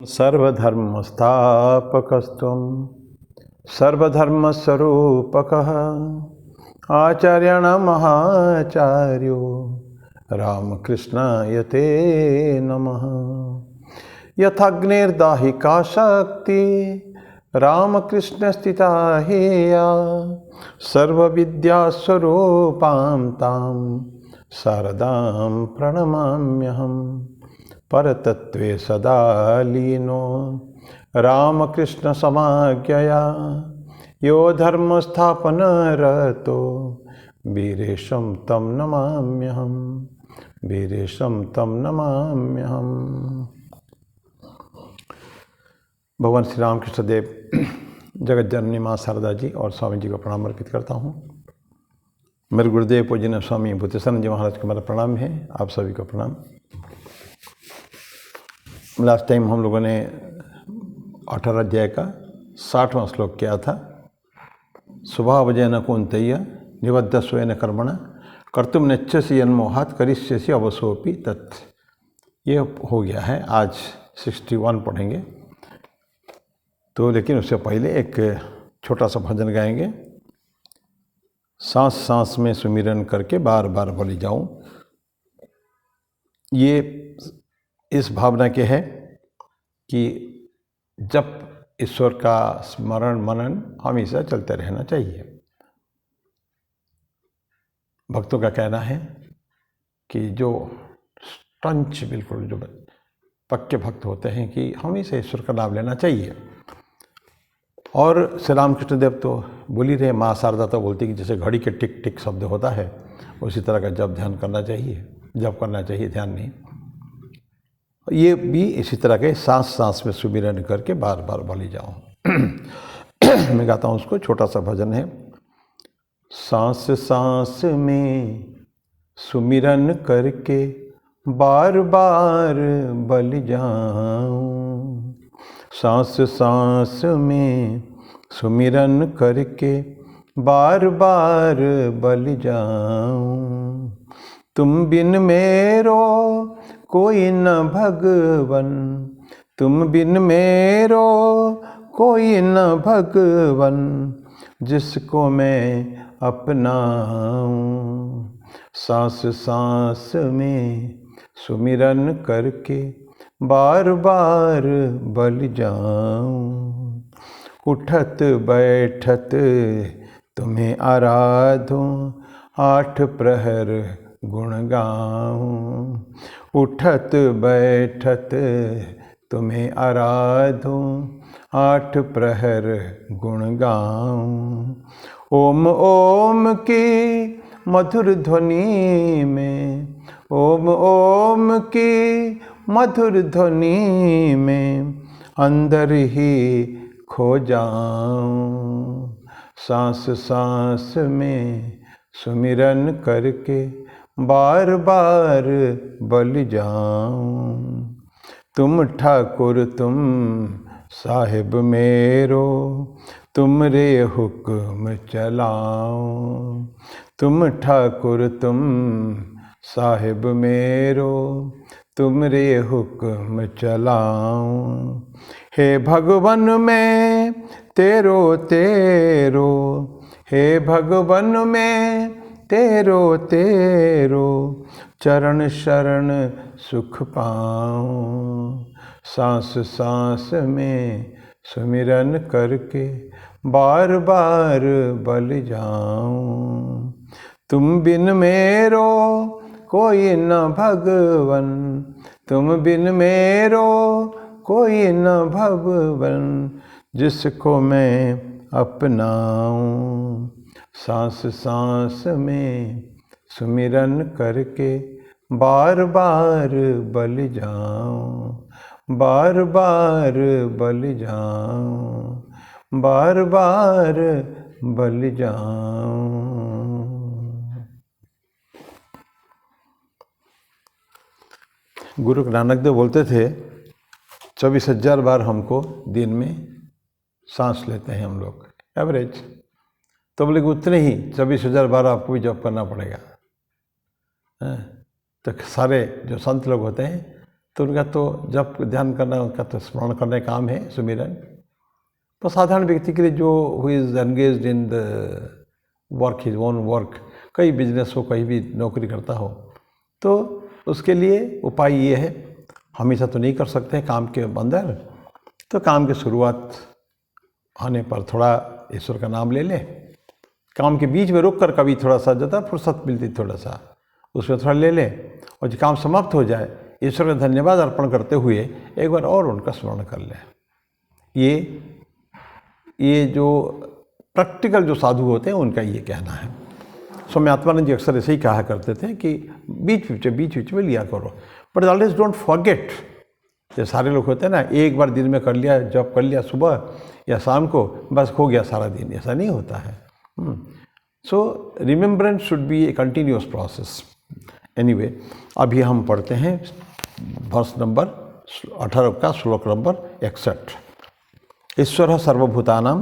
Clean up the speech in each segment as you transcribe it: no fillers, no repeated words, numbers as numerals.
सर्वधर्मस्थापकस्त्वं सर्वधर्मस्वरूपकः आचार्याणां महाचार्यो रामकृष्णाय ते नमः। यथाग्निर्दाहिका शक्ति रामकृष्णस्थिता हेया सर्वविद्यास्वरूपां तां शारदां प्रणमाम्यहम्। परतत्वे सदा लीनो रामकृष्ण समाज्ञया यो धर्मस्थापनरतो वीरेशं तं नमाम्यहम्। वीरेशं तं नमाम्यहम्। भगवान श्री रामकृष्ण देव जगत जननी माँ शारदा जी और स्वामी जी को प्रणाम अर्पित करता हूँ। मेरे गुरुदेव पूजनीय स्वामी भूतेश्वर जी महाराज को मेरा प्रणाम है। आप सभी को प्रणाम। लास्ट टाइम हम लोगों ने 18 अध्याय का 60वां श्लोक किया था। स्वभावजेन कौन्तेय निबद्ध स्वेन कर्मण कर्तुम नेच्छसि यन्मोहात् करिष्यसि अवसोपि तत्। ये हो गया है। आज 61 पढ़ेंगे तो, लेकिन उससे पहले एक छोटा सा भजन गाएंगे। सांस सांस में सुमिरन करके बार बार बोली जाऊं। ये इस भावना के है कि जब ईश्वर का स्मरण मनन हमेशा चलते रहना चाहिए। भक्तों का कहना है कि जो टंच बिल्कुल जो पक्के भक्त होते हैं कि हमेशा ईश्वर का लाभ लेना चाहिए। और श्री रामकृष्ण देव तो बोल ही रहे, माँ शारदा तो बोलती कि जैसे घड़ी के टिक टिक शब्द होता है उसी तरह का जप ध्यान करना चाहिए, जप करना चाहिए, ध्यान नहीं। ये भी इसी तरह के सांस सांस में सुमिरन करके बार बार बोली जाओ। मैं गाता हूँ उसको, छोटा सा भजन है। सांस सांस में सुमिरन करके बार बार बल जाऊं। सांस सांस में सुमिरन करके बार बार बल जाऊं। तुम बिन मेरो कोई न भगवन, तुम बिन मेरो कोई न भगवन, जिसको मैं अपनाऊं। सांस सांस में सुमिरन करके बार बार बल जाऊं। उठत बैठत तुम्हें आराधूं, 8 प्रहर गुण गाऊं। उठत बैठत तुम्हें आराधूं, 8 प्रहर गुण गाऊं। ओम ओम की मधुर ध्वनि में, ओम ओम की मधुर ध्वनि में अंदर ही खो जाऊं। सांस सांस में सुमिरन करके बार बार बल जाऊं। तुम ठाकुर तुम साहिब मेरो, तुमरे हुक्म चलाऊं। तुम ठाकुर तुम साहिब मेरो, तुमरे हुक्म चलाऊं। हे भगवन मैं तेरो तेरो, हे भगवन मैं तेरो तेरो, चरण शरण सुख पाऊं। सांस सांस में सुमिरन करके बार बार बल जाऊं। तुम बिन मेरो कोई न भगवन, तुम बिन मेरो कोई न भगवन, जिसको मैं अपनाऊं। सांस सांस में सुमिरन करके बार बार बल जाऊं। बार बार बल जाऊं, बार बार बल जाऊं। गुरु नानक देव बोलते थे 24,000 बार हमको दिन में सांस लेते हैं हम लोग एवरेज। तो बोले कि उतने ही 24,000 बार आपको भी जप करना पड़ेगा। तो सारे जो संत लोग होते हैं तो उनका तो जब ध्यान करना, उनका तो स्मरण करने का काम है, सुमिरन। तो साधारण व्यक्ति के लिए जो who is engaged in the work, his own work, कहीं बिजनेस हो, कहीं भी नौकरी करता हो, तो उसके लिए उपाय ये है, हमेशा तो नहीं कर सकते काम के अंदर, तो काम की शुरुआत होने पर थोड़ा ईश्वर का नाम ले ले, काम के बीच में रुक कर कभी थोड़ा सा ज़्यादा फुर्सत मिलती थोड़ा सा उसमें थोड़ा ले लें, और जब काम समाप्त हो जाए ईश्वर का धन्यवाद अर्पण करते हुए एक बार और उनका स्मरण कर लें। ये जो प्रैक्टिकल जो साधु होते हैं उनका ये कहना है। स्वामी आत्मानंद जी अक्सर ऐसे ही कहा करते थे कि बीच बीच में लिया करो, बट ऑलवेज डोंट फॉरगेट। ये सारे लोग होते हैं ना, एक बार दिन में कर लिया, जब कर लिया सुबह या शाम को, बस हो गया सारा दिन, ऐसा नहीं होता है। So remembrance should be a continuous process. Anyway, अभी हम पढ़ते हैं वर्ष नंबर 18 का श्लोक नंबर 61। ईश्वर सर्वभूतानां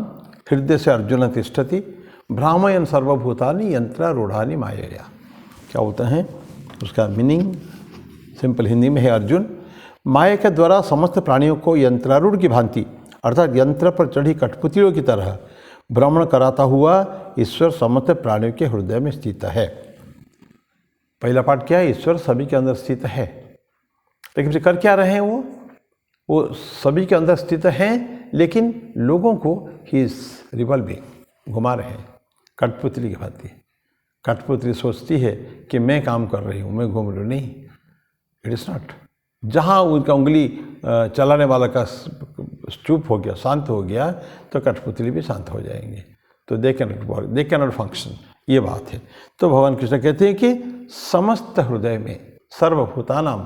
हृदय से अर्जुन तिष्ठति भ्रामयन सर्वभूतानि यंत्रारूढ़ानि मायया। क्या होता है उसका मीनिंग? सिंपल हिंदी में है, अर्जुन माया के द्वारा समस्त प्राणियों को यंत्रारूढ़ की भांति अर्थात यंत्र पर चढ़ी कठपुतलियों की तरह भ्रमण कराता हुआ ईश्वर समस्त प्राणियों के हृदय में स्थित है। पहला पाठ क्या है? ईश्वर सभी के अंदर स्थित है, लेकिन फिर कर क्या रहे हैं? वो सभी के अंदर स्थित हैं, लेकिन लोगों को ही इज रिवॉल्विंग, घुमा रहे हैं कठपुतली की भांति। कठपुतली सोचती है कि मैं काम कर रही हूँ, मैं घूम रही हूँ, नहीं, इट इज़ नॉट। जहाँ उनका उंगली चलाने वाला का चुप हो गया, शांत हो गया, तो कठपुतली भी शांत हो जाएंगे। तो they cannot work, they cannot function, ये बात है। तो भगवान कृष्ण कहते हैं कि समस्त हृदय में सर्वभूतानां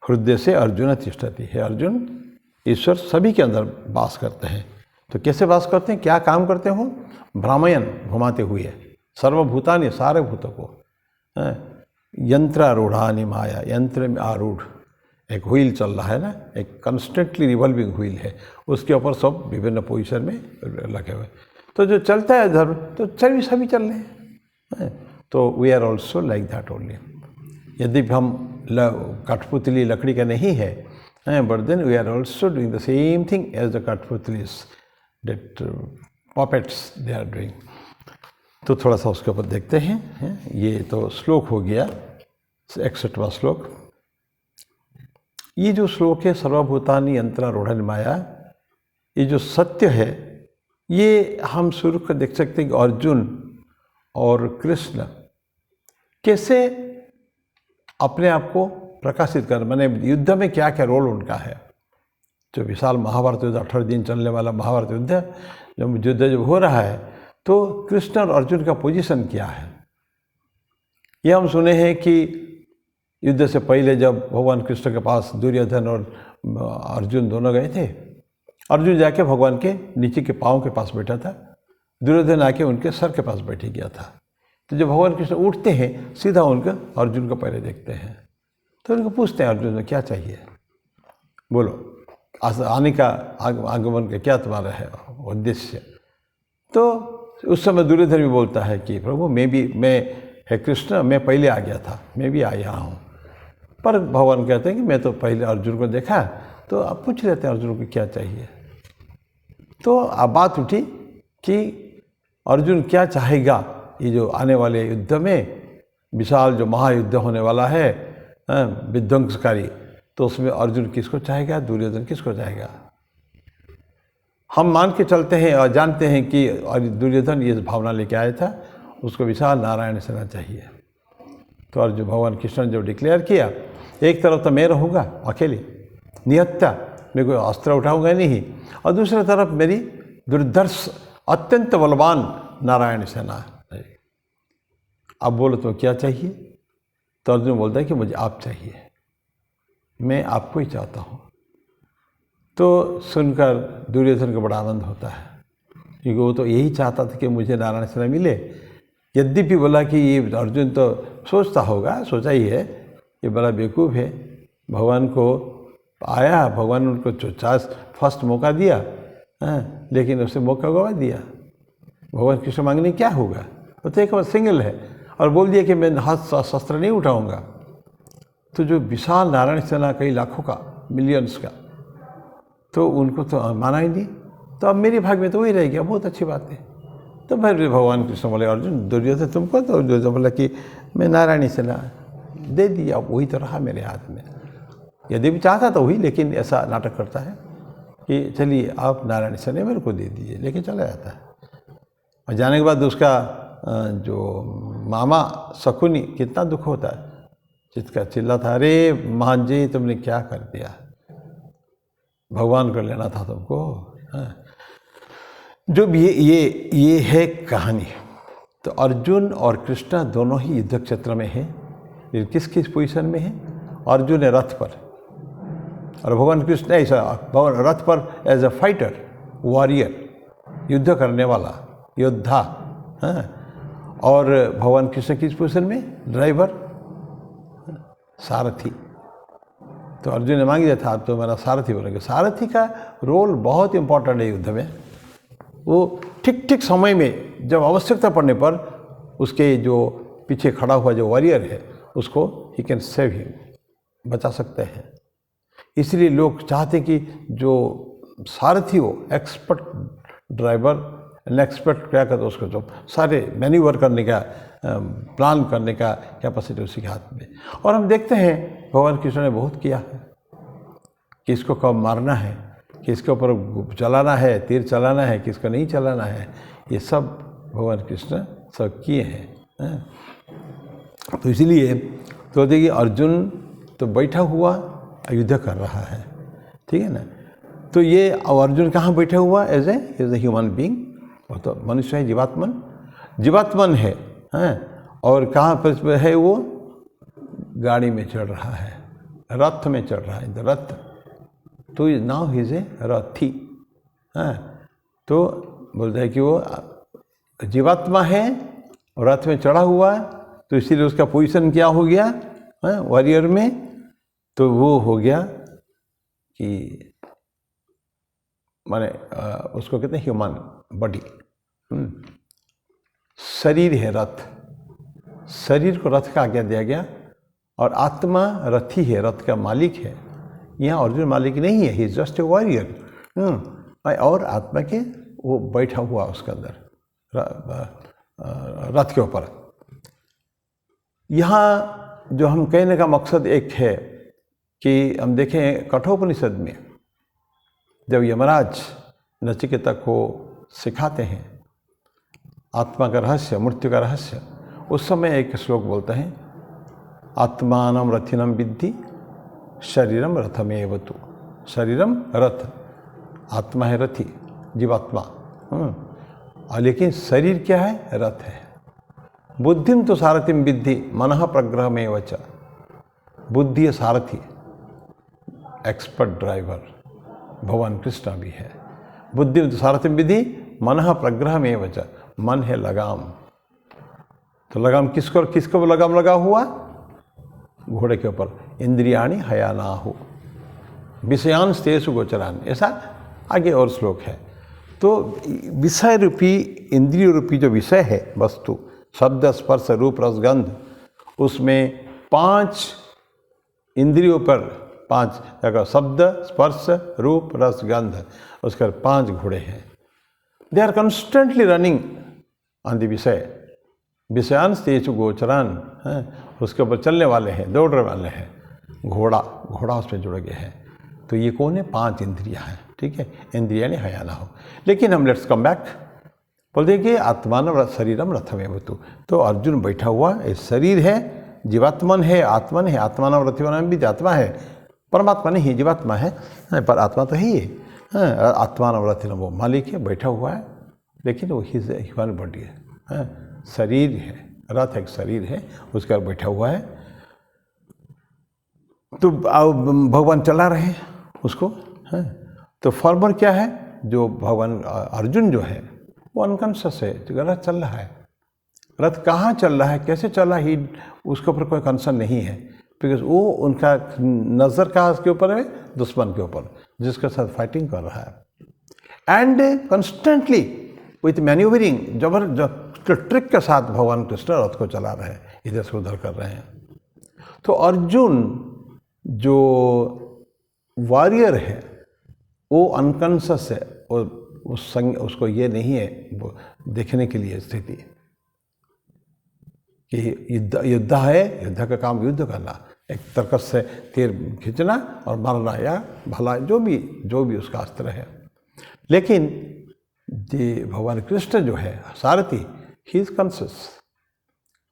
हृदय से अर्जुन तिष्ठति है। अर्जुन, ईश्वर सभी के अंदर वास करते हैं। तो कैसे वास करते हैं, क्या काम करते हो? भ्रामयन, घुमाते हुए, सर्वभूतानि, सारे भूतों को, यंत्रारूढ़ानि माया, यंत्र में आरूढ़ एक व्हील चल रहा है ना, एक कंस्टेंटली रिवॉल्विंग व्हील है, उसके ऊपर सब विभिन्न पोजीशन में लगे हुए। तो जो चलता है धर्म, तो सभी चल रहे हैं। तो we are also like that only. यदि हम कठपुतली लकड़ी का नहीं है, but then we are also doing the same thing as the कठपुतलीज, that puppets they are doing. तो थोड़ा सा उसके ऊपर देखते हैं। ये तो श्लोक हो गया 61वां श्लोक। ये जो श्लोक है सर्वभूतानि यंत्रारूढ़ानि माया, ये जो सत्य है, ये हम शुरू कर देख सकते हैं कि अर्जुन और कृष्ण कैसे अपने आप को प्रकाशित कर, माने युद्ध में क्या क्या रोल उनका है। जो विशाल महाभारत युद्ध, 18 दिन चलने वाला महाभारत युद्ध जब हो रहा है, तो कृष्ण और अर्जुन का पोजीशन क्या है, ये हम सुने हैं कि युद्ध से पहले जब भगवान कृष्ण के पास दुर्योधन और अर्जुन दोनों गए थे, अर्जुन जाके भगवान के नीचे के पाँव के पास बैठा था, दुर्योधन आके उनके सर के पास बैठ गया था। तो जब भगवान कृष्ण उठते हैं, सीधा उनका अर्जुन को पहले देखते हैं, तो उनको पूछते हैं अर्जुन को क्या चाहिए, बोलो आने का आगमन का क्या तुम्हारा है उद्देश्य। तो उस समय दुर्योधन भी बोलता है कि प्रभु मैं है कृष्ण, मैं पहले आ गया था, मैं भी आया हूँ। पर भगवान कहते हैं कि मैं तो पहले अर्जुन को देखा, तो आप पूछ लेते हैं अर्जुन को क्या चाहिए। तो अब बात उठी कि अर्जुन क्या चाहेगा ये जो आने वाले युद्ध में, विशाल जो महायुद्ध होने वाला है विध्वंसकारी, तो उसमें अर्जुन किसको चाहेगा, दुर्योधन किसको चाहेगा। हम मान के चलते हैं और जानते हैं कि दुर्योधन ये भावना लेके आया था, उसको विशाल नारायण सेना चाहिए। तो अर्जुन भगवान कृष्ण ने जो डिक्लेयर किया, एक तरफ तो मैं रहूँगा अकेले निहत्ता, मैं कोई अस्त्र उठाऊंगा नहीं, और दूसरी तरफ मेरी दुर्धर्ष अत्यंत बलवान नारायण सेना है। अब बोलो तो क्या चाहिए? तो अर्जुन बोलता है कि मुझे आप चाहिए, मैं आपको ही चाहता हूँ। तो सुनकर दुर्योधन को बड़ा आनंद होता है, क्योंकि वो तो यही चाहता था कि मुझे नारायण सेना मिले। यद्यपि बोला कि ये अर्जुन तो सोचता होगा, सोचा ही है, ये बड़ा बेवकूफ़ है, भगवान को आया, भगवान ने उनको फर्स्ट मौका दिया, लेकिन उससे मौका गवा दिया। भगवान कृष्ण मांगने क्या होगा, वो तो एक सिंगल है, और बोल दिया कि मैं हाथ शस्त्र नहीं उठाऊंगा। तो जो विशाल नारायण सेना कई लाखों का, मिलियंस का, तो उनको तो माना ही नहीं। तो अब मेरे भाग में तो वही रह गया, बहुत अच्छी बात है। तो फिर भगवान कृष्ण बोले अर्जुन दुर्योधन तुमको, तो दुर्योधन बोला कि मैं नारायणी सेना दे दिया, वही तो रहा मेरे हाथ में। यदि भी चाहता तो वही, लेकिन ऐसा नाटक करता है कि चलिए आप नारायणी सेना मेरे को दे दीजिए, लेकिन चला जाता है। और जाने के बाद उसका जो मामा शकुनी, कितना दुख होता है, जिसका चिल्ला था, अरे महान जी तुमने क्या कर दिया, भगवान कर लेना था तुमको। हाँ। जो भी ये है कहानी। तो अर्जुन और कृष्ण दोनों ही युद्ध क्षेत्र में हैं, लेकिन किस किस पोजीशन में है? अर्जुन है रथ पर, और भगवान कृष्ण ऐसा भगवान रथ पर एज अ फाइटर, वॉरियर, युद्ध करने वाला योद्धा। हाँ। और भगवान कृष्ण किस पोजीशन में? ड्राइवर, सारथी। तो अर्जुन ने मांग दिया था, आप तो मेरा सारथी बनेंगे। सारथी का रोल बहुत इंपॉर्टेंट है युद्ध में। वो ठीक ठीक समय में जब आवश्यकता पड़ने पर उसके जो पीछे खड़ा हुआ जो वॉरियर है उसको ही कैन सेव हिम, बचा सकते हैं। इसलिए लोग चाहते हैं कि जो सारथी हो, एक्सपर्ट ड्राइवर, एक्सपर्ट क्या कहते हैं उसको, जो सारे मैन्यूवर करने का, प्लान करने का कैपेसिटी उसी के हाथ में। और हम देखते हैं भगवान कृष्ण ने बहुत किया है, किसको कब मारना है, किसके ऊपर चलाना है, तीर चलाना है, किसको नहीं चलाना है, ये सब भगवान कृष्ण सब किए हैं। तो इसलिए तो देखिए अर्जुन तो बैठा हुआ युद्ध कर रहा है, ठीक है ना। तो ये अर्जुन कहाँ बैठा हुआ? एज ए ह्यूमन बीइंग, वो तो मनुष्य है, जीवात्मन है। और कहाँ पर है वो? गाड़ी में चढ़ रहा है, रथ में चढ़ रहा है, रथ। तो नाउ ही इज ए रथी। तो बोलते हैं कि वो जीवात्मा है और रथ में चढ़ा हुआ है, तो इसीलिए उसका पोजीशन क्या हो गया वॉरियर में? तो वो हो गया कि माने उसको कहते हैं ह्यूमन बॉडी। शरीर है रथ, शरीर को रथ का आज्ञा दिया गया, और आत्मा रथी है, रथ का मालिक है। यहाँ अर्जुन मालिक नहीं है, he is just a warrior. और आत्मा के वो बैठा हुआ उसके अंदर रथ के ऊपर। यहाँ जो हम कहने का मकसद एक है कि हम देखें कठोपनिषद में जब यमराज नचिकेता को सिखाते हैं आत्मा का रहस्य, मृत्यु का रहस्य, उस समय एक श्लोक बोलता है, आत्मानं रथिनं विद्धि शरीरम रथमेव तु। शरीरम रथ, आत्मा है रथी, जीवात्मा। और लेकिन शरीर क्या है? रथ है। बुद्धिम तो सारथिम विद्धि मनः प्रग्रहमेव च। बुद्धि है सारथी, एक्सपर्ट ड्राइवर भगवान कृष्ण भी है। बुद्धि तो सारथिम विधि मनः प्रग्रहमेव च, मन है लगाम। तो लगाम किसको लगाम लगा हुआ? घोड़े के ऊपर। इंद्रियाणि हयानाहु विषयान तेषु गोचरान, ऐसा आगे और श्लोक है। तो विषय रूपी, इंद्रिय रूपी जो विषय है वस्तु, शब्द स्पर्श रूप रस गंध, उसमें 5 इंद्रियों पर 5 जगह शब्द स्पर्श रूप रस गंध, उसके 5 घोड़े हैं। They are constantly running on the विषय, विषयांश तेजु गोचरान, उसके ऊपर चलने वाले हैं, दौड़ने वाले हैं। घोड़ा उसमें जुड़ गया है। तो ये कौन है? 5 इंद्रियां हैं, ठीक है। इंद्रिया ने हयाना हो। लेकिन हम लेट्स कम बैक, बोलते हैं कि आत्मान शरीरम रथमेव तु। तो अर्जुन बैठा हुआ, शरीर है, जीवात्मन है, आत्मन है, आत्मान रथिमान भी आत्मा है, परमात्मा नहीं, जीवात्मा है, पर आत्मा तो ही है। आत्मान रथिन वो मालिक है, बैठा हुआ है, लेकिन वो ह्यूमन बॉडी है, शरीर है, रथ एक शरीर है, उसके ऊपर बैठा हुआ है। तो भगवान चला रहे हैं उसको। तो फॉर्मर क्या है? जो भगवान अर्जुन जो है वो अनकॉन्शियस है, तो रथ चल रहा है। रथ कहाँ चल रहा है, कैसे चल रहा है, उसके ऊपर कोई कंसर्न नहीं है, बिकॉज वो उनका नज़र कहाँ के ऊपर है? दुश्मन के ऊपर, जिसके साथ फाइटिंग कर रहा है। एंड कंस्टेंटली विथ मैन्यूवरिंग, जबरदस्त ट्रिक के साथ भगवान कृष्ण रथ को चला रहे हैं, इधर से उधर कर रहे हैं। तो अर्जुन जो वॉरियर है वो अनकॉन्शियस है और उसको ये नहीं है वो देखने के लिए स्थिति कि युद्ध है, युद्ध का काम युद्ध करना, एक तर्कस से तीर खींचना और मारना या भला जो भी उसका अस्त्र है। लेकिन ये भगवान कृष्ण जो है सारथी, he is conscious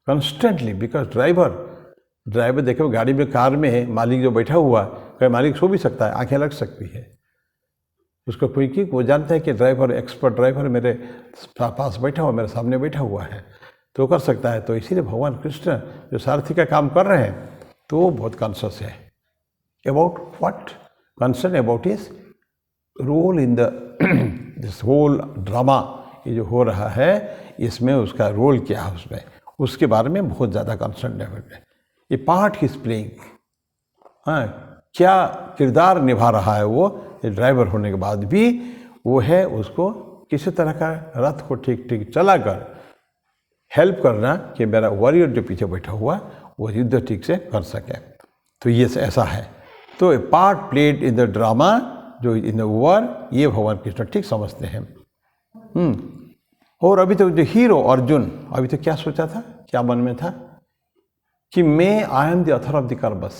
constantly, because driver देखो गाड़ी में, कार में है, मालिक जो बैठा हुआ, कहीं मालिक सो भी सकता है, आंखें लग सकती है उसको कोई की, वो जानता है कि ड्राइवर, एक्सपर्ट ड्राइवर मेरे पास बैठा हुआ, मेरे सामने बैठा हुआ है, तो कर सकता है। तो इसीलिए भगवान कृष्ण जो सारथी का काम कर रहे हैं तो वो बहुत कॉन्शियस है about what, concern about his role in the this whole drama, ये जो हो रहा है इसमें उसका रोल क्या है, उसमें उसके बारे में बहुत ज़्यादा कंसर्न है। ये पार्ट हिज प्लेइंग, हाँ, क्या किरदार निभा रहा है वो ड्राइवर होने के बाद भी, वो है उसको किसी तरह का रथ को ठीक ठीक चलाकर हेल्प करना कि मेरा वॉरियर जो पीछे बैठा हुआ वो युद्ध ठीक से कर सके। तो ये ऐसा है। तो a part played in the drama, जो इन द वॉर, ये भगवान कृष्ण ठीक समझते हैं। और अभी तो जो हीरो अर्जुन, अभी तो क्या सोचा था, क्या मन में था कि मैं आई am the author of the karmas,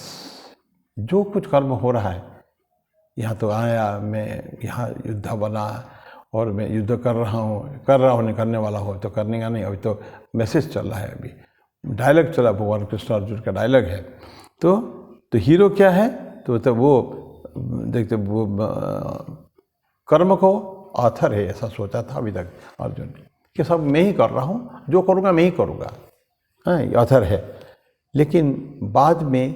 जो कुछ कर्म हो रहा है यहाँ तो आया, मैं यहाँ युद्ध बना और मैं युद्ध कर रहा हूँ, नहीं करने वाला हो तो करने का नहीं, अभी तो मैसेज चल रहा है, अभी डायलॉग चला, भगवान कृष्ण अर्जुन का डायलॉग है। तो हीरो क्या है, तो वो देखते वो कर्म को ऑथर है, ऐसा सोचा था अभी तक अर्जुन कि सब मैं ही कर रहा हूँ, जो करूँगा मैं ही करूँगा, हाँ, ये ऑथर है। लेकिन बाद में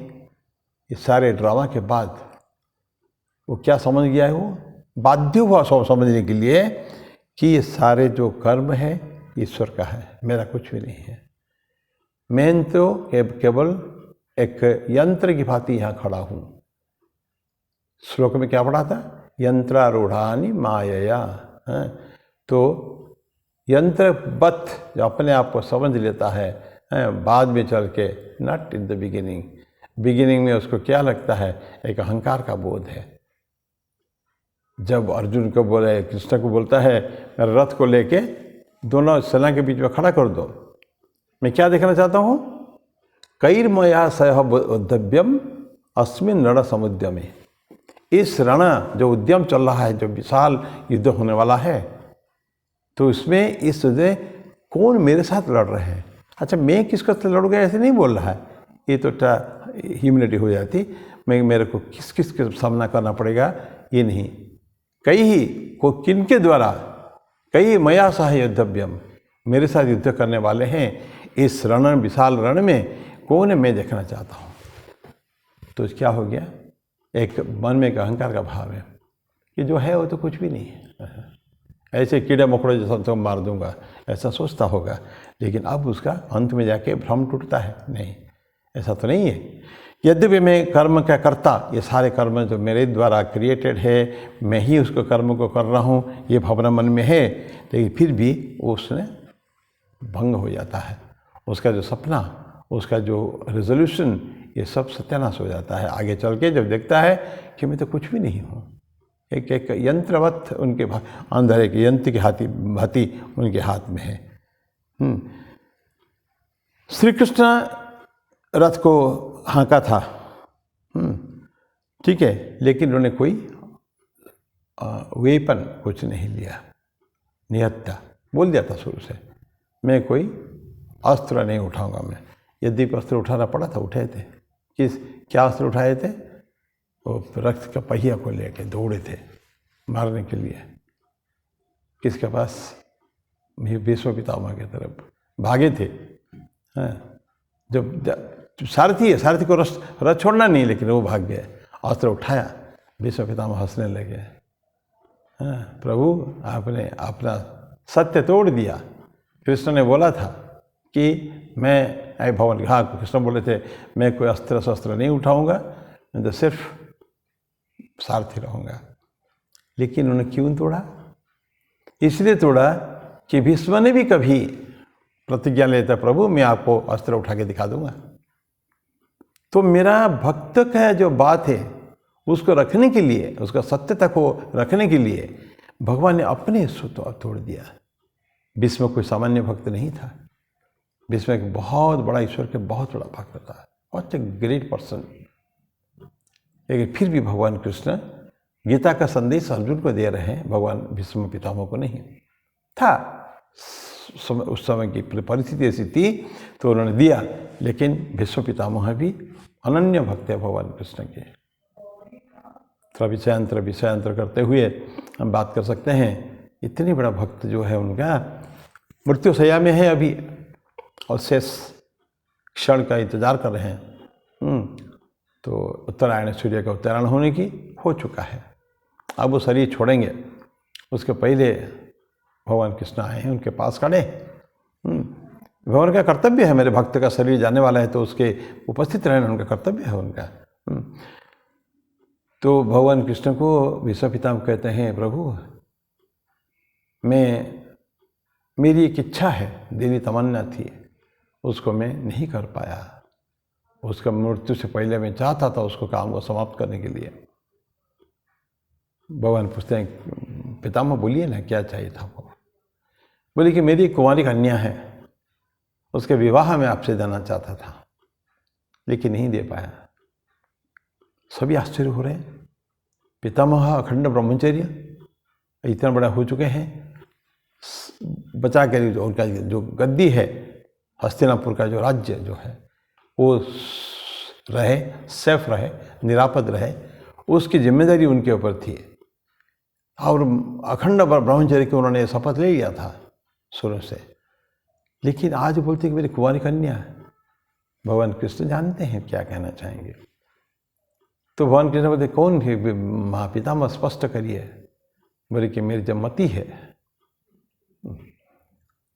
ये सारे ड्रामा के बाद वो क्या समझ गया है, वो बाध्य हुआ सब समझने के लिए कि ये सारे जो कर्म है ईश्वर का है, मेरा कुछ भी नहीं है। मैं तो केवल एक यंत्र की भांति यहाँ खड़ा हूँ। श्लोक में क्या पढ़ा था, यंत्रारूढ़ानि मायया, तो यंत्रवत जो अपने आप को समझ लेता है, बाद में चल के नॉट इन द बिगिनिंग में उसको क्या लगता है, एक अहंकार का बोध है। जब अर्जुन को बोले, कृष्ण को बोलता है मेरे रथ को लेके दोनों सेना के बीच में खड़ा कर दो, मैं क्या देखना चाहता हूँ, कैर्मया सह उद्धव्यम अस्मिन रण समुद्यमे, इस रण जो उद्यम चल रहा है, जो विशाल युद्ध होने वाला है, तो इसमें इस युद्ध कौन मेरे साथ लड़ रहे हैं। अच्छा, मैं किसके साथ लड़ूंगा ऐसे नहीं बोल रहा है, ये तो ह्यूमिलिटी हो जाती, मेरे को किस के सामना करना पड़ेगा, ये नहीं, किनके द्वारा, कई मया सह युद्धव्यम, मेरे साथ युद्ध करने वाले हैं इस रण, विशाल रण में कौन है, मैं देखना चाहता हूँ। तो क्या हो गया, एक मन में एक अहंकार का भाव है कि जो है वो तो कुछ भी नहीं है, ऐसे कीड़े मकोड़े जैसा तो मार दूंगा, ऐसा सोचता होगा। लेकिन अब उसका अंत में जाके भ्रम टूटता है, नहीं ऐसा तो नहीं है। यद्यपि मैं कर्म का करता, ये सारे कर्म जो मेरे द्वारा क्रिएटेड है, मैं ही उसको कर्म को कर रहा हूँ, ये भावना मन में है, लेकिन फिर भी वो उसने भंग हो जाता है, उसका जो सपना, उसका जो रेजोल्यूशन, ये सब सत्यानाश हो जाता है। आगे चल के जब देखता है कि मैं तो कुछ भी नहीं हूँ, एक यंत्रवत उनके अंदर एक यंत्र की भांति उनके हाथ में है। श्री कृष्ण रथ को हाँका था, ठीक है, लेकिन उन्होंने कोई वेपन कुछ नहीं लिया, निहत्था बोल दिया था शुरू से, मैं कोई अस्त्र नहीं उठाऊंगा। मैं यदि अस्त्र उठाना पड़ा था, उठाए थे। क्या अस्त्र उठाए थे, वो रथ का पहिया को लेके दौड़े थे मारने के लिए। किसके पास, भीष्म पितामह की तरफ भागे थे। जब सारथी है, सारथी को रथ छोड़ना नहीं, लेकिन वो भाग गए, अस्त्र उठाया, भीष्म पितामह हंसने लगे। प्रभु आपने अपना सत्य तोड़ दिया। कृष्ण ने बोला था कि मैं भवन, हाँ कृष्ण बोले थे मैं कोई अस्त्र शस्त्र नहीं उठाऊंगा, मैं तो सिर्फ सारथी रहूँगा। लेकिन उन्होंने क्यों तोड़ा, इसलिए तोड़ा कि भीष्म ने भी कभी प्रतिज्ञा लेता, प्रभु मैं आपको अस्त्र उठा के दिखा दूंगा, तो मेरा भक्त का जो बात है उसको रखने के लिए, उसका सत्यता को रखने के लिए भगवान ने अपने ईश्वर तोड़ दिया। भीष्म कोई सामान्य भक्त नहीं था। भीष्म एक बहुत बड़ा ईश्वर के बहुत बड़ा भक्त था, वॉट ए ग्रेट पर्सन। लेकिन फिर भी भगवान कृष्ण गीता का संदेश अर्जुन को दे रहे हैं, भगवान भीष्म पितामह को नहीं था। उस समय की परिस्थिति ऐसी थी तो उन्होंने दिया, लेकिन भीष्म पितामह भी अनन्य भक्त है भगवान कृष्ण के। थोड़ा विषयांतर करते हुए हम बात कर सकते हैं, इतनी बड़ा भक्त जो है उनका मृत्यु शैया में है अभी और शेष क्षण का इंतजार कर रहे हैं। तो उत्तरायण, सूर्य का उत्तरायण होने की हो चुका है, अब वो शरीर छोड़ेंगे। उसके पहले भगवान कृष्ण आए हैं, उनके पास खड़े। भगवान का कर्तव्य है, मेरे भक्त का शरीर जाने वाला है तो उसके उपस्थित रहना उनका कर्तव्य है उनका। तो भगवान कृष्ण को भीष्म पितामह कहते हैं, प्रभु मेरी एक इच्छा है, दिली तमन्ना थी, उसको मैं नहीं कर पाया। उसका मृत्यु से पहले मैं चाहता था उसको काम को समाप्त करने के लिए। भगवान पूछते हैं, पितामह बोलिए ना क्या चाहिए था आपको। बोले कि मेरी एक कुंवारी कन्या है, उसके विवाह में आपसे जाना चाहता था लेकिन नहीं दे पाया। सभी आश्चर्य हो रहे हैं, पितामह अखंड ब्रह्मचर्य इतना बड़ा हो चुके हैं, बचा के उनका जो गद्दी है, हस्तिनापुर का जो राज्य जो है वो रहे, सेफ रहे, निरापद रहे, उसकी जिम्मेदारी उनके ऊपर थी। और अखंड ब्रह्मचर्य की उन्होंने शपथ ले लिया था शुरू से। लेकिन आज बोलते कि मेरी कुंवारी कन्या है। भगवान कृष्ण जानते हैं क्या कहना चाहेंगे। तो भगवान कृष्ण बोलते, कौन है महापितामह, स्पष्ट करिए। बोले कि मेरी जब मति है,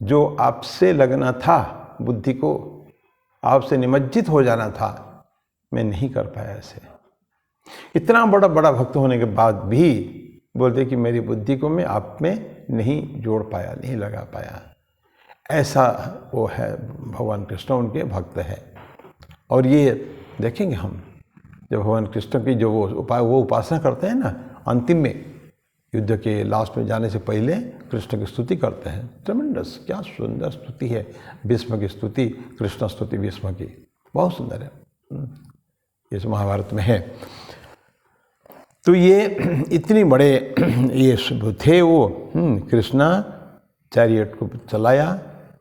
जो आपसे लगना था, बुद्धि को आपसे निमज्जित हो जाना था, मैं नहीं कर पाया ऐसे। इतना बड़ा भक्त होने के बाद भी बोलते कि मेरी बुद्धि को मैं आप में नहीं जोड़ पाया, नहीं लगा पाया। ऐसा वो है भगवान कृष्ण, उनके भक्त है। और ये देखेंगे हम, जब भगवान कृष्ण की जो वो उपासना करते हैं ना, अंतिम में युद्ध के लास्ट में जाने से पहले कृष्ण की स्तुति करते हैं। ट्रेमेंडस, क्या सुंदर स्तुति है भीष्म की स्तुति, कृष्ण स्तुति भीष्म की, बहुत सुंदर है, इस महाभारत में है। तो ये इतनी बड़े ये थे वो। कृष्णा चैरियट को चलाया,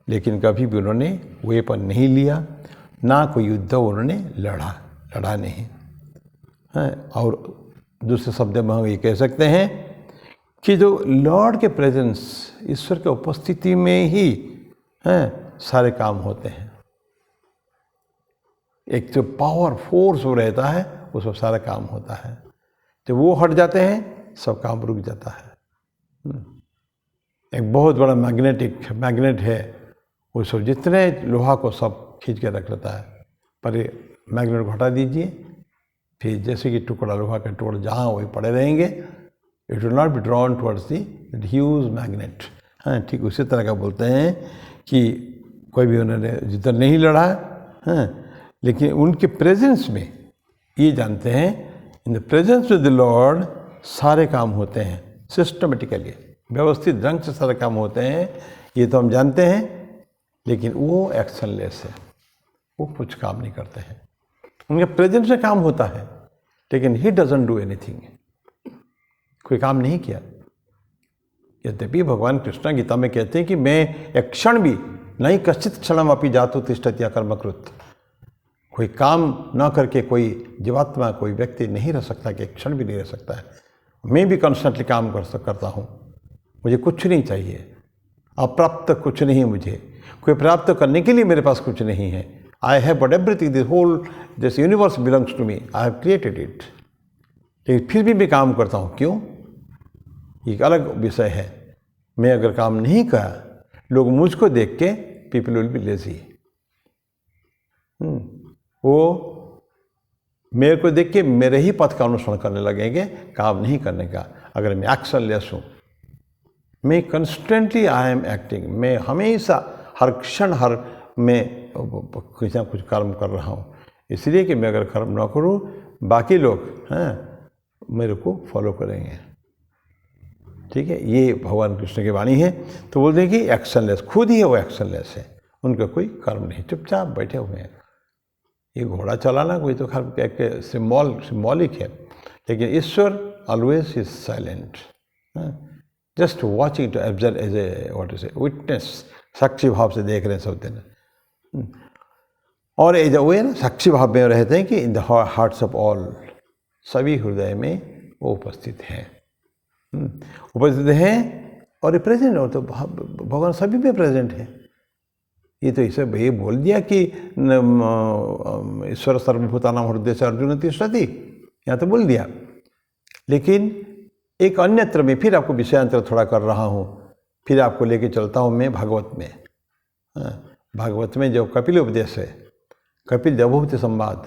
लेकिन कभी भी उन्होंने वेपन नहीं लिया, ना कोई युद्ध उन्होंने लड़ा नहीं है। और दूसरे शब्द में हम ये कह सकते हैं कि जो लॉर्ड के प्रेजेंस, ईश्वर के उपस्थिति में ही सारे काम होते हैं। एक जो पावर फोर्स वो रहता है, उसमें सारा काम होता है। जब वो हट जाते हैं सब काम रुक जाता है। एक बहुत बड़ा मैग्नेट है, वो सब जितने लोहा को सब खींच के रख लेता है, पर मैग्नेट को हटा दीजिए, फिर जैसे कि टुकड़ा, लोहा का टुकड़ा जहाँ वही पड़े रहेंगे, it will not be drawn towards the huge magnet. हाँ, ठीक उसी तरह का बोलते हैं कि कोई भी उन्होंने जितना नहीं लड़ा है, लेकिन उनके प्रेजेंस में ये जानते हैं, in the presence of the Lord सारे काम होते हैं सिस्टमेटिकली, व्यवस्थित ढंग से सारे काम होते हैं। ये तो हम जानते हैं, लेकिन वो एक्शनलेस है, वो कुछ काम नहीं करते हैं। उनके प्रेजेंस में काम होता है, लेकिन ही डजंट डू एनीथिंग, कोई काम नहीं किया। यद्यपि भगवान कृष्ण गीता में कहते हैं कि मैं एक क्षण भी नहीं, कश्चित क्षणम अपि जातु तिष्ठति अकर्मकृत, कोई काम ना करके कोई जीवात्मा, कोई व्यक्ति नहीं रह सकता, कि एक क्षण भी नहीं रह सकता है। मैं भी कॉन्स्टेंटली काम करता हूँ, मुझे कुछ नहीं चाहिए, अप्राप्त कुछ नहीं, मुझे कोई प्राप्त करने के लिए मेरे पास कुछ नहीं है। I have but everything, this whole this universe belongs to me, I have created it. लेकिन फिर भी मैं काम करता हूँ, क्यों? एक अलग विषय है। मैं अगर काम नहीं करा, लोग मुझको देख के, पीपल विल बी लेजी, वो मेरे को देख के मेरे ही पथ का अनुसरण करने लगेंगे, काम नहीं करने का। अगर मैं एक्शनलेस हूँ, मैं कंस्टेंटली आई एम एक्टिंग, मैं हमेशा हर क्षण मैं कुछ ना कुछ कर्म कर रहा हूँ, इसलिए कि मैं अगर कर्म न करूँ बाकी लोग मेरे को फॉलो करेंगे। ठीक है, ये भगवान कृष्ण की वाणी है। तो बोलते हैं कि एक्शनलेस, खुद ही है वो एक्शनलेस है, उनका कोई कर्म नहीं, चुपचाप बैठे हुए हैं। ये घोड़ा चलाना कोई तो एक सिम्बॉलिक है, लेकिन ईश्वर always is silent, just watching to observe as a what is a witness, साक्षी भाव से देख रहे हैं सब दिन। और ये जो है ना साक्षी भाव में रहते हैं कि in the hearts of all, सभी हृदय में वो उपस्थित हैं, उपस्थित हैं और ये प्रेजेंट हो, तो भगवान सभी में प्रेजेंट है। ये तो इसे ये बोल दिया कि ईश्वर सर्वभूतानां हृदय से अर्जुन तिष्ठति, यहाँ तो बोल दिया, लेकिन एक अन्यत्र में फिर आपको विषयांतर थोड़ा कर रहा हूँ, फिर आपको लेके चलता हूँ मैं भागवत में। भागवत में जो कपिल उपदेश है, कपिल देवभूति संवाद,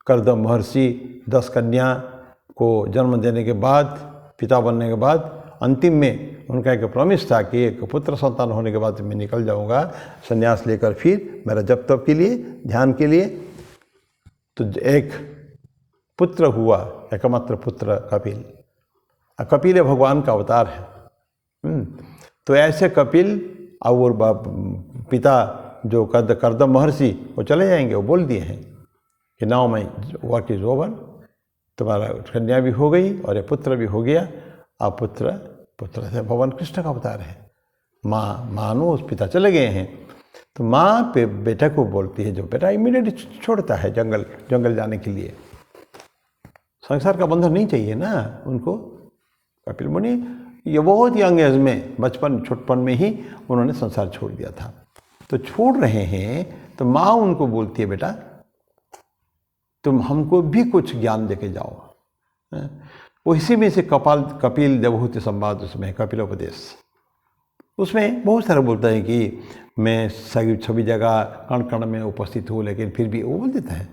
कर्दम महर्षि 10 कन्या को जन्म देने के बाद, पिता बनने के बाद अंतिम में उनका एक प्रॉमिस था कि एक पुत्र संतान होने के बाद मैं निकल जाऊंगा संन्यास लेकर, फिर मेरा जप तप के लिए, ध्यान के लिए। तो एक पुत्र हुआ, एकमात्र पुत्र कपिल। कपिल भगवान का अवतार है। तो ऐसे कपिल और पिता जो कर्दम महर्षि वो चले जाएंगे, वो बोल दिए हैं कि now my work is over, तुम्हारा कन्या भी हो गई और ये पुत्र भी हो गया। अब पुत्र से भगवान कृष्ण का अवतार है। मानो उस पिता चले गए हैं, तो माँ पे बेटा को बोलती है, जो बेटा इमीडिएटली छोड़ता है जंगल जाने के लिए। संसार का बंधन नहीं चाहिए ना उनको। कपिल मुनि ये बहुत यंग एज में, बचपन छोटपन में ही उन्होंने संसार छोड़ दिया था। तो छोड़ रहे हैं तो माँ उनको बोलती है, बेटा तुम हमको भी कुछ ज्ञान देके जाओ। वो इसी में से कपिल देवभूति संवाद, उसमें कपिलोपदेश, उसमें बहुत सारा बोलता है कि मैं सभी जगह कण कण में उपस्थित हूँ, लेकिन फिर भी वो बोल देता है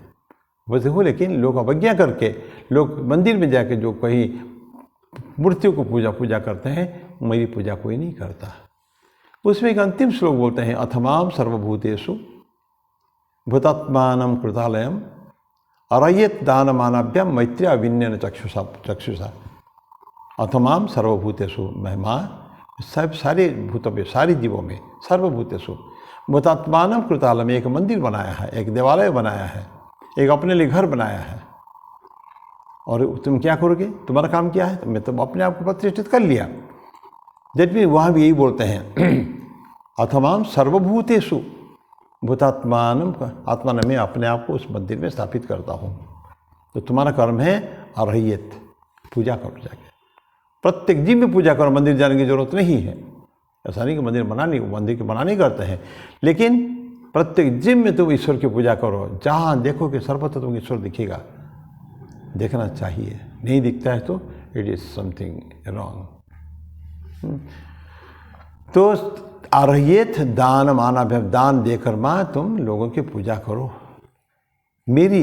वैसे हो, लेकिन लोग अवज्ञा करके, लोग मंदिर में जाके जो कहीं मूर्तियों को पूजा करते हैं, मेरी पूजा कोई नहीं करता। उसमें एक अंतिम श्लोक बोलते हैं, अथमाम सर्वभूतेषु भूतात्मानं कृतालयम अरयत दानमानाभ्याम मैत्री अभिन्यन चक्षुषा। अथमाम सर्वभूतेषु, महिमा सब सारे भूतों में, सारे जीवों में, सर्वभूतेषु भूतात्मानं कृतालयम, एक मंदिर बनाया है, एक देवालय बनाया है, एक अपने लिए घर बनाया है। और तुम क्या करोगे, तुम्हारा काम क्या है, मैं तो अपने आप को प्रतिष्ठित कर लिया। दैट मीन वहाँ भी यही बोलते हैं, अथमाम सर्वभूतेषु भूतात्मानम, आत्मा ने मैं अपने आप को उस मंदिर में स्थापित करता हूँ। तो तुम्हारा कर्म है अर्हयत, पूजा करो जाके, प्रत्येक जीव में पूजा करो, मंदिर जाने की जरूरत नहीं है। ऐसा नहीं कि मंदिर बना नहीं करते हैं, लेकिन प्रत्येक जीव में तुम ईश्वर की पूजा करो। जहाँ देखो कि सर्वत्र तुम ईश्वर दिखेगा, देखना चाहिए, नहीं दिखता है तो इट इज समथिंग रॉन्ग। तो अर्हयत दान मानाभ्याम, दान देकर माँ तुम लोगों की पूजा करो। मेरी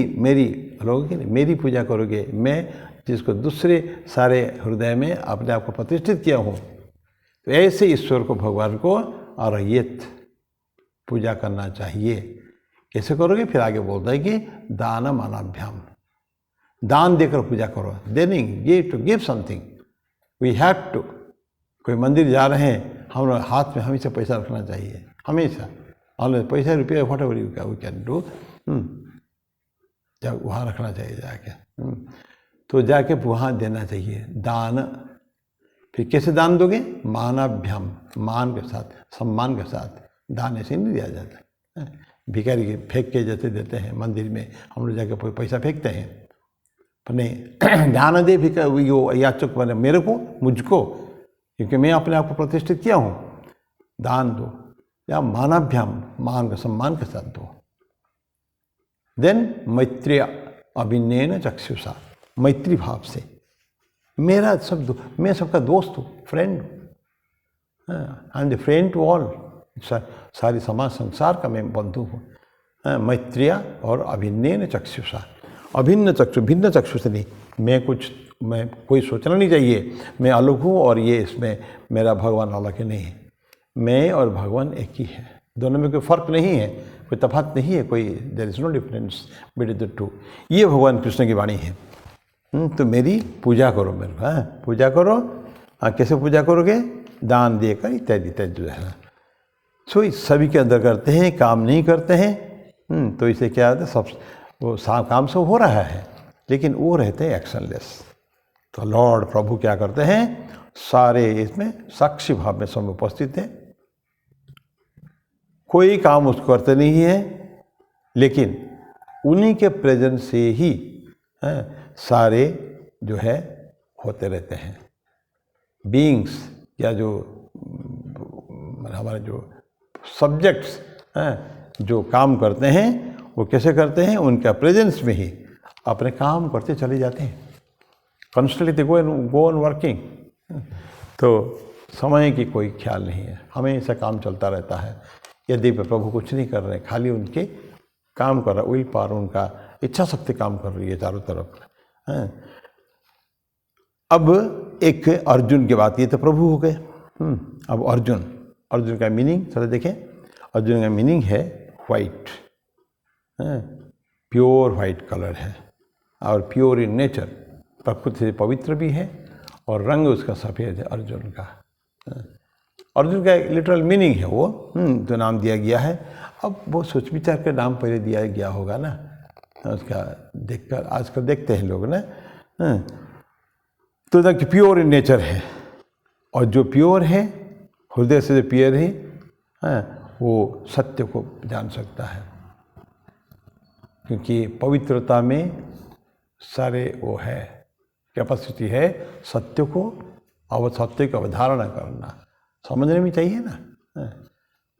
लोगों की नहीं, मेरी पूजा करोगे। मैं जिसको दूसरे सारे हृदय में अपने आप को प्रतिष्ठित किया हूँ, तो ऐसे ईश्वर को, भगवान को अर्हयत पूजा करना चाहिए। कैसे करोगे, फिर आगे बोलता है कि दान मानाभ्याम, दान देकर पूजा करो। देनिंग, to give something, we have to. कोई मंदिर जा रहे हैं, हम लोग हाथ में हमेशा पैसा रखना चाहिए, हमेशा। और पैसा रुपये what ever you can do, जब वहाँ रखना चाहिए जाके। तो जाके वहाँ देना चाहिए दान। फिर कैसे दान दोगे, मानाभ्याम, मान के साथ, सम्मान के साथ। दान ऐसे नहीं दिया जाता, भिखारी के फेंक के जैसे देते हैं मंदिर में, हम लोग जाके पैसा फेंकते हैं। पर नहीं, ध्यान दे याचक बने मेरे को, मुझको, क्योंकि मैं अपने आप को प्रतिष्ठित किया हूँ। दान दो, या मानाभ्याम, मान का सम्मान के साथ दो। देन मैत्री अभिनयन चक्षुषा, मैत्री भाव से, मेरा सब, मैं सबका दोस्त हूँ, फ्रेंड हूँ, I am the friend to all, सारी समाज संसार का मैं बंधु हूँ। मैत्रिया और अभिनयन चक्षुषा, अभिन्न चक्षु, भिन्न चक्षु से नहीं, मैं कोई सोचना नहीं चाहिए मैं अलग हूँ और ये इसमें मेरा भगवान अलग है, नहीं। मैं और भगवान एक ही है, दोनों में कोई फर्क नहीं है, कोई तफात नहीं है, कोई there is no difference between the two. ये भगवान कृष्ण की वाणी है। तो मेरी पूजा करो, मेरे को पूजा करो। कैसे पूजा करोगे? दान देकर इत्यादि इत्यादि जो है। सो सभी के अंदर करते हैं, काम नहीं करते हैं। तो इसे क्या होता है, सब वो काम सब हो रहा है लेकिन वो रहते हैं एक्शनलेस। तो लॉर्ड प्रभु क्या करते हैं, सारे इसमें साक्षी भाव में सब उपस्थित हैं, कोई काम उसको करते नहीं है लेकिन उन्हीं के प्रेजेंस से ही सारे जो है होते रहते हैं। बीइंग्स या जो हमारे जो सब्जेक्ट्स हैं जो काम करते हैं वो कैसे करते हैं, उनका प्रेजेंस में ही अपने काम करते चले जाते हैं। Constantly go on working. तो समय की कोई ख्याल नहीं है, हमेशा काम चलता रहता है। यदि प्रभु कुछ नहीं कर रहे, खाली उनके काम कर रहा, विल पावर उनका इच्छा शक्ति काम कर रही है चारों तरफ। अब एक अर्जुन की बात, ये तो प्रभु हो गए। अब अर्जुन का मीनिंग चलो देखें। अर्जुन का मीनिंग है वाइट, प्योर वाइट कलर है और प्योर इन नेचर, प्रकृति से पवित्र भी है और रंग उसका सफ़ेद है अर्जुन का। अर्जुन का लिटरल मीनिंग है वो, जो नाम दिया गया है। अब वो सोच विचार के नाम पहले दिया गया होगा ना, उसका देखकर आजकल देखते हैं लोग ना। तो देखिए प्योर इन नेचर है, और जो प्योर है हृदय से जो प्योर है वो सत्य को जान सकता है, क्योंकि पवित्रता में सारे वो है, कैपेसिटी है सत्य को सत्य को अवधारणा करना, समझने में चाहिए ना।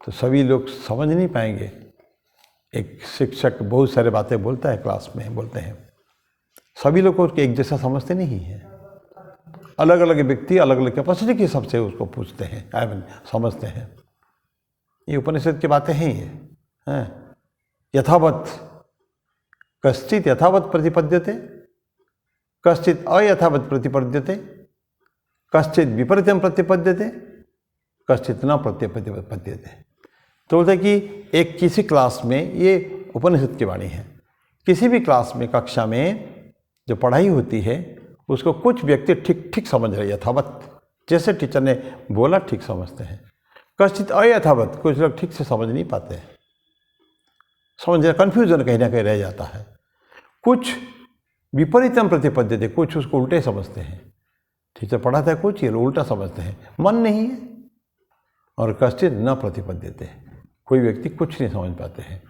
तो सभी लोग समझ नहीं पाएंगे। एक शिक्षक बहुत सारे बातें बोलता है क्लास में, बोलते हैं, सभी लोग को एक जैसा समझते नहीं है। अलग अलग व्यक्ति अलग अलग कैपेसिटी के हिसाब से उसको पूछते हैं, समझते हैं। ये उपनिषद की बातें हैं ये। यथावत कश्चित यथावत प्रतिपद्यते, कश्चित अयथावत प्रतिपद्यते, कश्चित विपरीतम प्रतिपद्यते, कश्चित न प्रतिपद्यते। तो बोलते कि एक किसी क्लास में, ये उपनिषद की वाणी है, किसी भी क्लास में कक्षा में जो पढ़ाई होती है उसको कुछ व्यक्ति ठीक ठीक समझ रहे, यथावत जैसे टीचर ने बोला ठीक समझते हैं। कश्चित अयथावत, कुछ लोग ठीक से समझ नहीं पाते, समझ कन्फ्यूजन कहीं ना कहीं रह जाता है। कुछ विपरीतम प्रतिपद्यते, कुछ उसको उल्टे समझते हैं, टीचर पढ़ाता है कुछ, ये उल्टा समझते हैं, मन नहीं है। और कश्चित न प्रतिपद्यते, कोई व्यक्ति कुछ नहीं समझ पाते हैं,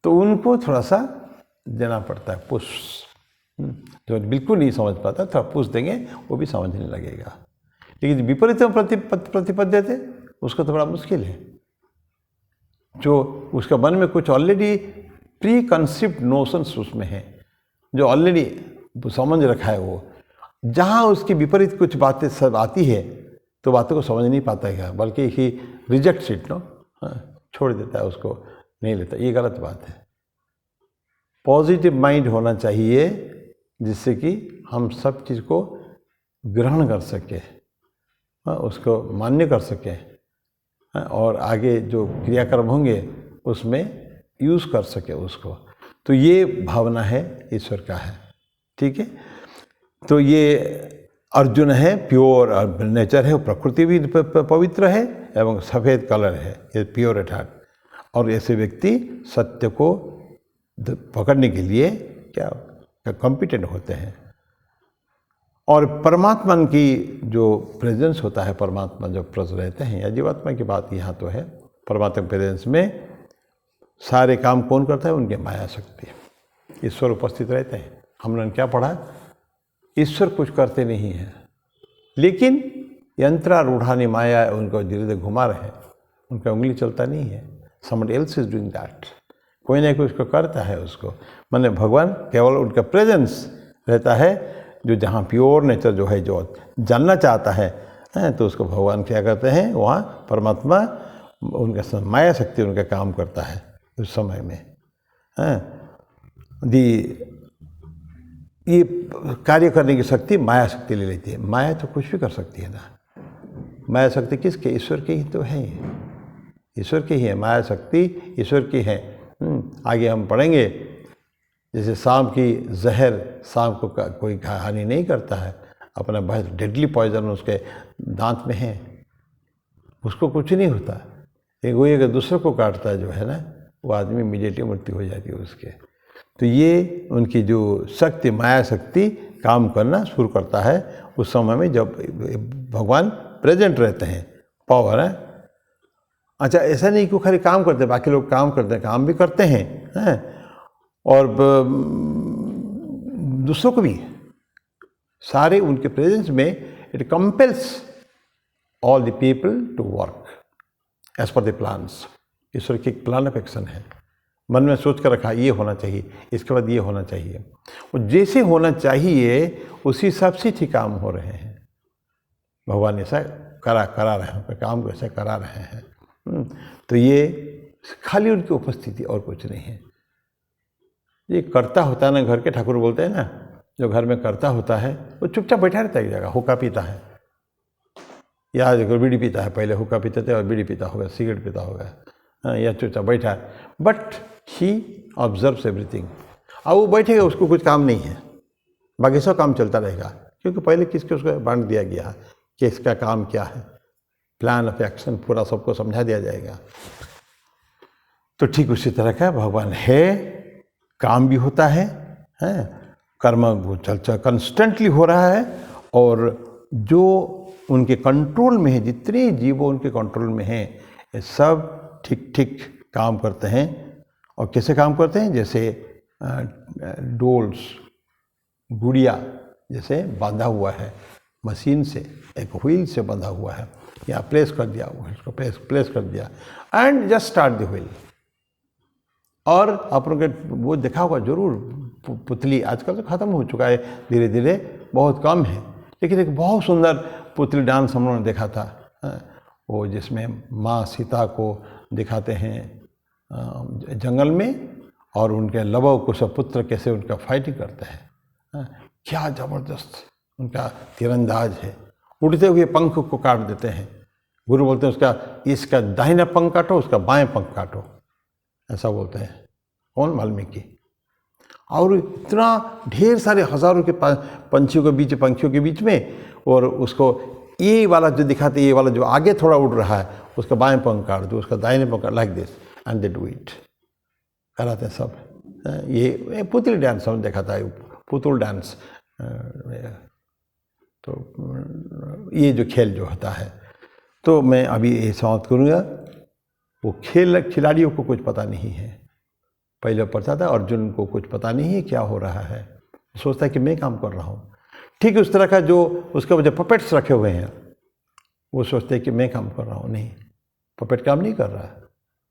तो उनको थोड़ा सा देना पड़ता है पुश। जो बिल्कुल नहीं समझ पाता थोड़ा पुश देंगे वो भी समझने लगेगा। लेकिन विपरीतम प्रतिपद्यते उसको तो बड़ा मुश्किल है, जो उसका मन में कुछ ऑलरेडी प्री कंसीप्ट नोशंस उसमें है, जो ऑलरेडी समझ रखा है, वो जहाँ उसकी विपरीत कुछ बातें सब आती है तो बातों को समझ नहीं पाता है, बल्कि ही रिजेक्ट्स इट, छोड़ देता है, उसको नहीं लेता। ये गलत बात है। पॉजिटिव माइंड होना चाहिए जिससे कि हम सब चीज़ को ग्रहण कर सके, उसको मान्य कर सके और आगे जो क्रियाक्रम होंगे उसमें यूज़ कर सके उसको। तो ये भावना है ईश्वर का है, ठीक है। तो ये अर्जुन है, प्योर नेचर है, प्रकृति भी पवित्र है एवं सफ़ेद कलर है, ये प्योर एट हार्ट। और ऐसे व्यक्ति सत्य को पकड़ने के लिए क्या कॉम्पिटेंट होते हैं। और परमात्मा की जो प्रेजेंस होता है, परमात्मा जो प्रज रहते हैं, या जीवात्मा की बात यहाँ तो है, परमात्मा प्रेजेंस में सारे काम कौन करता है, उनके माया शक्ति, ईश्वर उपस्थित रहते हैं। हमने क्या पढ़ा, ईश्वर कुछ करते नहीं हैं, लेकिन यंत्रारूढ़ानी माया उनको धीरे धीरे घुमा रहे हैं, उनका उंगली चलता नहीं है। Somebody else is doing that, कोई ना कोई उसको करता है उसको। माने भगवान केवल उनका प्रेजेंस रहता है, जो जहाँ प्योर नेचर जो है, जो जानना चाहता है तो उसको भगवान क्या करते हैं, वहाँ परमात्मा उनका माया शक्ति उनका काम करता है उस समय में। ये कार्य करने की शक्ति माया शक्ति ले लेती है। माया तो कुछ भी कर सकती है ना, माया शक्ति किसके, ईश्वर की ही तो है। ईश्वर की ही है, माया शक्ति ईश्वर की है। आगे हम पढ़ेंगे, जैसे सांप की जहर सांप को कोई हानि नहीं करता है, अपना बहुत डेडली पॉइजन उसके दांत में है, उसको कुछ नहीं होता। एक वही अगर दूसरे को काटता है जो है ना, वो आदमी इमीडिएटली मृत्यु हो जाती है उसके। तो ये उनकी जो शक्ति, माया शक्ति काम करना शुरू करता है उस समय में जब भगवान प्रेजेंट रहते हैं, पावर है। अच्छा, ऐसा नहीं कि खाली काम करते हैं, बाकी लोग काम करते हैं, काम भी करते हैं और दूसरों को भी, सारे उनके प्रेजेंस में it compels all the people to work as per the plans. ईश्वर की एक प्लान ऑफ एक्शन है, मन में सोच कर रखा ये होना चाहिए, इसके बाद ये होना चाहिए, वो जैसे होना चाहिए उसी हिसाब से ठीक काम हो रहे हैं। भगवान ऐसा करा रहे हैं, काम को ऐसा करा रहे हैं। तो ये खाली उनकी उपस्थिति और कुछ नहीं है। ये करता होता है ना, घर के ठाकुर बोलते हैं ना, जो घर में करता होता है वो चुपचाप बैठा रहता है एक जगह, हुक्का पीता है या अगर बीड़ी पीता है, पहले हुक्का पीते थे और बीड़ी पीता होगा, सिगरेट पीता होगा, या चुपचाप बैठा है, बट ही ऑब्जर्व्स एवरीथिंग। अब वो बैठेगा, उसको कुछ काम नहीं है, बाकी सब काम चलता रहेगा, क्योंकि पहले किसके उसको बांट दिया गया कि इसका काम क्या है, प्लान ऑफ एक्शन पूरा सबको समझा दिया जाएगा। तो ठीक उसी तरह का भगवान है, काम भी होता है, कर्म वो चल कंस्टेंटली हो रहा है, और जो उनके कंट्रोल में है, जितने जीव उनके कंट्रोल में हैं, ये सब ठीक ठीक काम करते हैं। और कैसे काम करते हैं? जैसे डोल्स, गुड़िया जैसे बांधा हुआ है मशीन से, एक व्हील से बंधा हुआ है, या प्लेस कर दिया, उसको प्लेस कर दिया and just start the wheel. और अपन के वो देखा होगा जरूर, पुतली आजकल तो ख़त्म हो चुका है धीरे धीरे, बहुत कम है, लेकिन एक बहुत सुंदर पुतली डांस हम लोगों ने देखा था, वो जिसमें माँ सीता को दिखाते हैं जंगल में, और उनके लव कुश पुत्र कैसे उनका फाइटिंग करते हैं। क्या ज़बरदस्त उनका तीरंदाज है, उड़ते हुए पंख को काट देते हैं। गुरु बोलते हैं उसका इसका दाहिना पंख काटो, उसका बाएं पंख काटो, ऐसा बोलते हैं। कौन? वाल्मीकि। और इतना ढेर सारे हजारों के पंछियों के बीच, पंखियों के बीच में, और उसको ये वाला जो दिखाते, ये वाला जो आगे थोड़ा उड़ रहा है, उसका बाएं पंख काट दो, उसका दाहिने पंख, like this, and they do it, कराते हैं सब। ये पुतली डांस हमने देखा था, पुतुल डांस। तो ये जो खेल जो होता है, तो मैं अभी ये समाप्त करूँगा। वो खिलाड़ियों को कुछ पता नहीं है, पहले पता था अर्जुन को कुछ पता नहीं है क्या हो रहा है, सोचता है कि मैं काम कर रहा हूँ। ठीक उस तरह का जो उसके वजह पपेट्स रखे हुए हैं, वो सोचते हैं कि मैं काम कर रहा हूँ, नहीं, पपेट काम नहीं कर रहा है,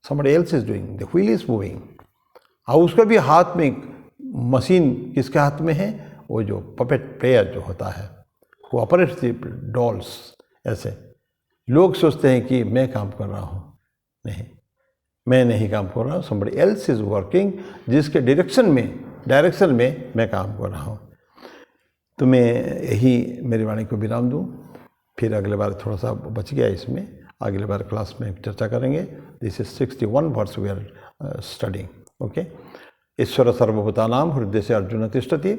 somebody else is doing, the wheel is moving। और उसका भी हाथ में मशीन किसके हाथ में है? वो जो पपेट प्लेयर जो होता है, वो ऑपरेट्स द डॉल्स। ऐसे लोग सोचते हैं कि मैं काम कर रहा हूँ, नहीं, मैं नहीं काम कर रहा हूँ, somebody else is working, जिसके डायरेक्शन में मैं काम कर रहा हूँ। तो मैं यही मेरी वाणी को विराम दूँ, फिर अगले बार थोड़ा सा बच गया इसमें, अगले बार क्लास में चर्चा करेंगे। This is 61 words we are studying. Okay. ईश्वर सर्वभूतानां हृदय से अर्जुन तिष्ठति,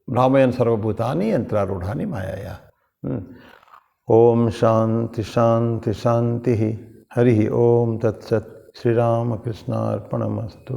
भ्रामयन् सर्वभूतानि यंत्रारूढ़ानि मायया। ओम शांति शांति शांति। हरि ओम तत्सत्। श्री राम कृष्णार्पणमस्तु।